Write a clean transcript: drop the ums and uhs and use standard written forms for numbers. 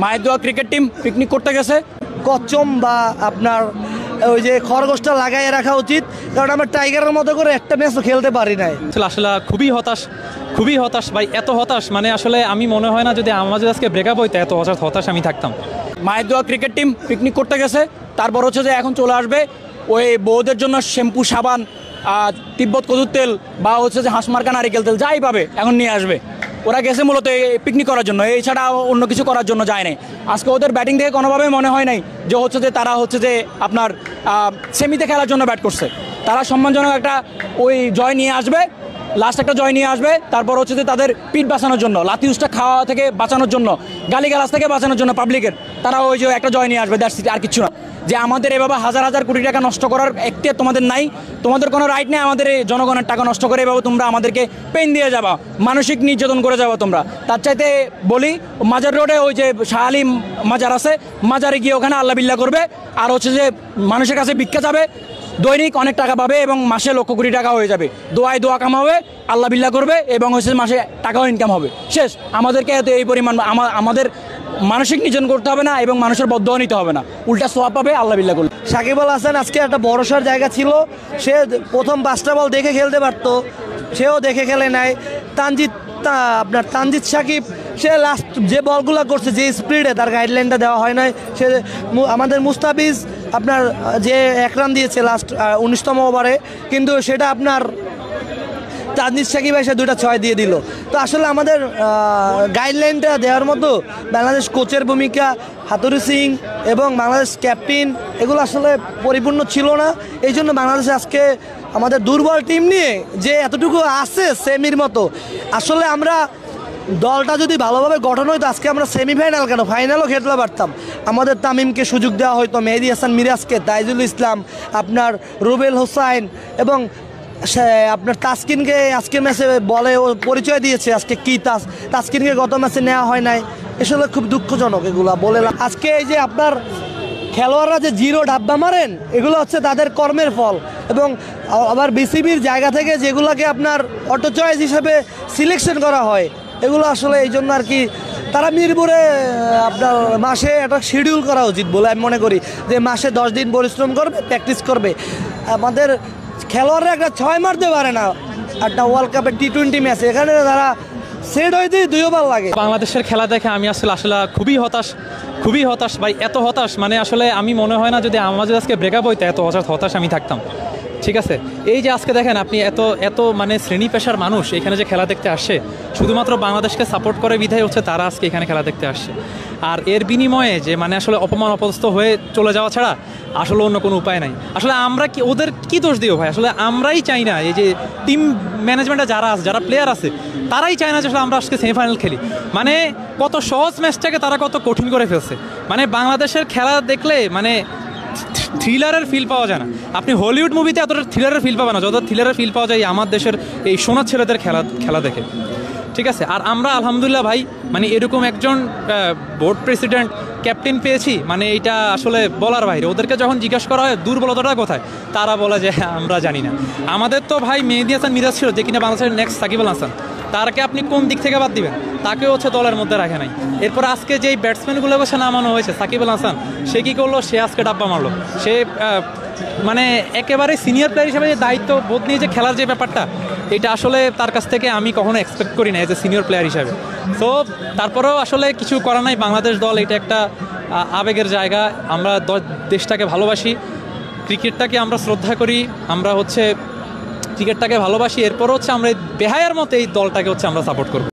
মায়ের দোয়া cricket team picnic করতে গেছে। কচ্চম বা আপনার ওই যে খরগোশটা লাগাই রাখা উচিত, কারণ আমরা টাইগারের মতো করে একটা ম্যাচও খেলতে পারি নাই। আসলে খুবই হতাশ ভাই, এত হতাশ মানে আসলে আমি মনে হয় না যদি আমাদের আজকে ব্রেকআপ হইতো এত হতাশ আমি থাকতাম। মায়ের দোয়া ক্রিকেট টিম পিকনিক করতে গেছে, তারপর হচ্ছে যে এখন চলে আসবে ওই বউদের জন্য শ্যাম্পু, সাবান, তিব্বত কদুর তেল বা হচ্ছে যে হাঁসমার্কা নারিকেল তেল যাই পাবে এখন নিয়ে আসবে। ওরা গেছে মূলত পিকনিক করার জন্য, এছাড়া অন্য কিছু করার জন্য যায় নাই। আজকে ওদের ব্যাটিং থেকে কোনোভাবে মনে হয় নাই যে হচ্ছে যে তারা হচ্ছে যে আপনার সেমিতে খেলার জন্য ব্যাট করছে। তারা সম্মানজনক একটা ওই জয় নিয়ে আসবে, লাস্ট একটা জয় নিয়ে আসবে, তারপর হচ্ছে যে তাদের পিঠ বাঁচানোর জন্য, লাথি উস্টা খাওয়া থেকে বাঁচানোর জন্য, গালিগালাজ থেকে বাঁচানোর জন্য পাবলিকের, তারা ওই যে একটা জয় নিয়ে আসবে, দ্যাটস ইট, আর কিছু না। যে আমাদের এভাবে হাজার হাজার কোটি টাকা নষ্ট করার এখতিয়ার তোমাদের নাই, তোমাদের কোনো রাইট নেই আমাদের এই জনগণের টাকা নষ্ট করে এভাবে তোমরা আমাদেরকে পেন দিয়ে যাবা, মানসিক নির্যাতন করে যাবা তোমরা। তার চাইতে বলি মাজার রোডে ওই যে শাহ আলী মাজার আছে, মাজারে গিয়ে ওখানে আল্লাহ বিল্লাহ করবে, আর হচ্ছে যে মানুষের কাছে ভিক্ষা যাবে, দৈনিক অনেক টাকা পাবে এবং মাসে লক্ষ কোটি টাকা হয়ে যাবে। দোয়া কামাবে, আল্লাহ বিল্লাহ করবে এবং হচ্ছে মাসে টাকাও ইনকাম হবে, শেষ। আমাদেরকে এত এই পরিমাণ আমাদের মানসিক নির্যাতন করতে হবে না এবং মানুষের বদদোয়া নিতে হবে না, উল্টা সোয়াব পাবে আল্লাহ বিল্লাহ করলে। সাকিব আল হাসান আজকে একটা ভরসার জায়গা ছিল, সে প্রথম 5টা বল দেখে খেলতে পারতো, সেও দেখে খেলে নাই। তানজিদ সাকিব সে লাস্ট যে বলগুলো করছে, যে স্পিডে তার গাইডলাইনটা দেওয়া হয় নাই। সে আমাদের মুস্তাফিজ আপনার যে 1 রান দিয়েছে লাস্ট 19তম ওভারে, কিন্তু সেটা আপনার তানজিদ সাকিব এসে 2টা 6 দিয়ে দিল। তো আসলে আমাদের গাইডলাইনটা দেওয়ার মতো বাংলাদেশ কোচের ভূমিকা, হাতুরু সিং এবং বাংলাদেশ ক্যাপ্টেন, এগুলো আসলে পরিপূর্ণ ছিল না। এই জন্য বাংলাদেশ আজকে আমাদের দুর্বল টিম নিয়ে যে এতটুকু আছে সেমির মতো, আসলে আমরা দলটা যদি ভালোভাবে গঠন হইতো আজকে আমরা সেমিফাইনাল কেন ফাইনালও খেলতে পারতাম। আমাদের তামিমকে সুযোগ দেওয়া হয়তো, মেহেদী হাসান মিরাজকে, তাইজুল ইসলাম, আপনার রুবেল হোসাইন এবং আপনার তাসকিনকে আজকে ম্যাচে বলে ও পরিচয় দিয়েছে আজকে কি তাসকিনকে গত ম্যাচে নেওয়া হয় নাই। আসলে খুব দুঃখজনক এগুলা বলে। আজকে এই যে আপনার খেলোয়াড়রা যে 0 ডাব্বা মারেন, এগুলো হচ্ছে তাদের কর্মের ফল। এবং আবার বিসিবির জায়গা থেকে যেগুলোকে আপনার অটো চয়েস হিসেবে সিলেকশন করা হয়, এগুলো আসলে এই জন্য আর কি তারা মিরপুরে আপনার মাসে একটা শিডিউল করা উচিত বলে আমি মনে করি, যে মাসে 10 দিন পরিশ্রম করবে, প্র্যাকটিস করবে। আমাদের খেলোয়াড়রা একটা 6 মারতে পারে না একটা ওয়ার্ল্ড কাপের T20 ম্যাচে, এখানে তারা সেট হইতে 2 ওভার লাগে। বাংলাদেশের খেলা দেখে আমি আসলে খুবই হতাশ ভাই, এত হতাশ মানে আসলে আমি মনে হয় না যদি আমাদের আজকে ব্রেকআপ হইতো এত হতাশ আমি থাকতাম। ঠিক আছে, এই যে আজকে দেখেন আপনি এত মানে শ্রেণী পেশার মানুষ এখানে যে খেলা দেখতে আসছে, শুধুমাত্র বাংলাদেশকে সাপোর্ট করে বিধায় হচ্ছে তারা আজকে এখানে খেলা দেখতে আসছে। আর এর বিনিময়ে যে মানে আসলে অপদস্থ হয়ে চলে যাওয়া ছাড়া আসলে অন্য কোনো উপায় নাই। আসলে আমরা কি ওদের কি দোষ দিও ভাই, আসলে আমরাই চাই না, এই যে টিম ম্যানেজমেন্টে যারা প্লেয়ার আছে তারাই চায় না যে আসলে আমরা আজকে সেমিফাইনাল খেলি। মানে কত সহজ ম্যাচটাকে তারা কত কঠিন করে ফেলছে। মানে বাংলাদেশের খেলা দেখলে মানে থ্রিলারের ফিল পাওয়া যায় না। আপনি হলিউড মুভিতে এতটা থ্রিলারের ফিল পাবেন না যত থ্রিলারের ফিল পাওয়া যায় আমার দেশের এই সোনার ছেলেদের খেলা দেখে। ঠিক আছে, আর আমরা আলহামদুলিল্লাহ ভাই মানে এরকম একজন বোর্ড প্রেসিডেন্ট ক্যাপ্টেন পেয়েছি, মানে এইটা আসলে বলার বাইরে। ওদেরকে যখন জিজ্ঞাসা করা হয় দুর্বলতাটা কোথায়, তারা বলে যে আমরা জানি না। আমাদের তো ভাই মেহেদী হাসান মিরাজ ছিল, যে কিনা বাংলাদেশের নেক্সট সাকিব আল হাসান, তারকে আপনি কোন দিক থেকে বাদ দিবেন? তাকেও হচ্ছে দলের মধ্যে রাখে নাই। এরপর আজকে যেই ব্যাটসম্যানগুলোকে সে নামানো হয়েছে, সাকিব আল হাসান, সে কী করলো? সে আজকে ডাব্বা মারলো। সে মানে একেবারে সিনিয়র প্লেয়ার হিসেবে যে দায়িত্ব বোধ নিয়ে যে খেলার যে ব্যাপারটা, এটা আসলে তার কাছ থেকে আমি কখনো এক্সপেক্ট করি না এজ এ সিনিয়র প্লেয়ার হিসাবে। তো তারপরেও আসলে কিছু করার নাই, বাংলাদেশ দল এটা একটা আবেগের জায়গা। আমরা দেশটাকে ভালোবাসি, ক্রিকেটটাকে আমরা শ্রদ্ধা করি, আমরা হচ্ছে ক্রিকেটটাকে ভালোবাসি। এরপর হচ্ছে আমরা বেহায়ার মতো এই দলটাকে হচ্ছে আমরা সাপোর্ট করব।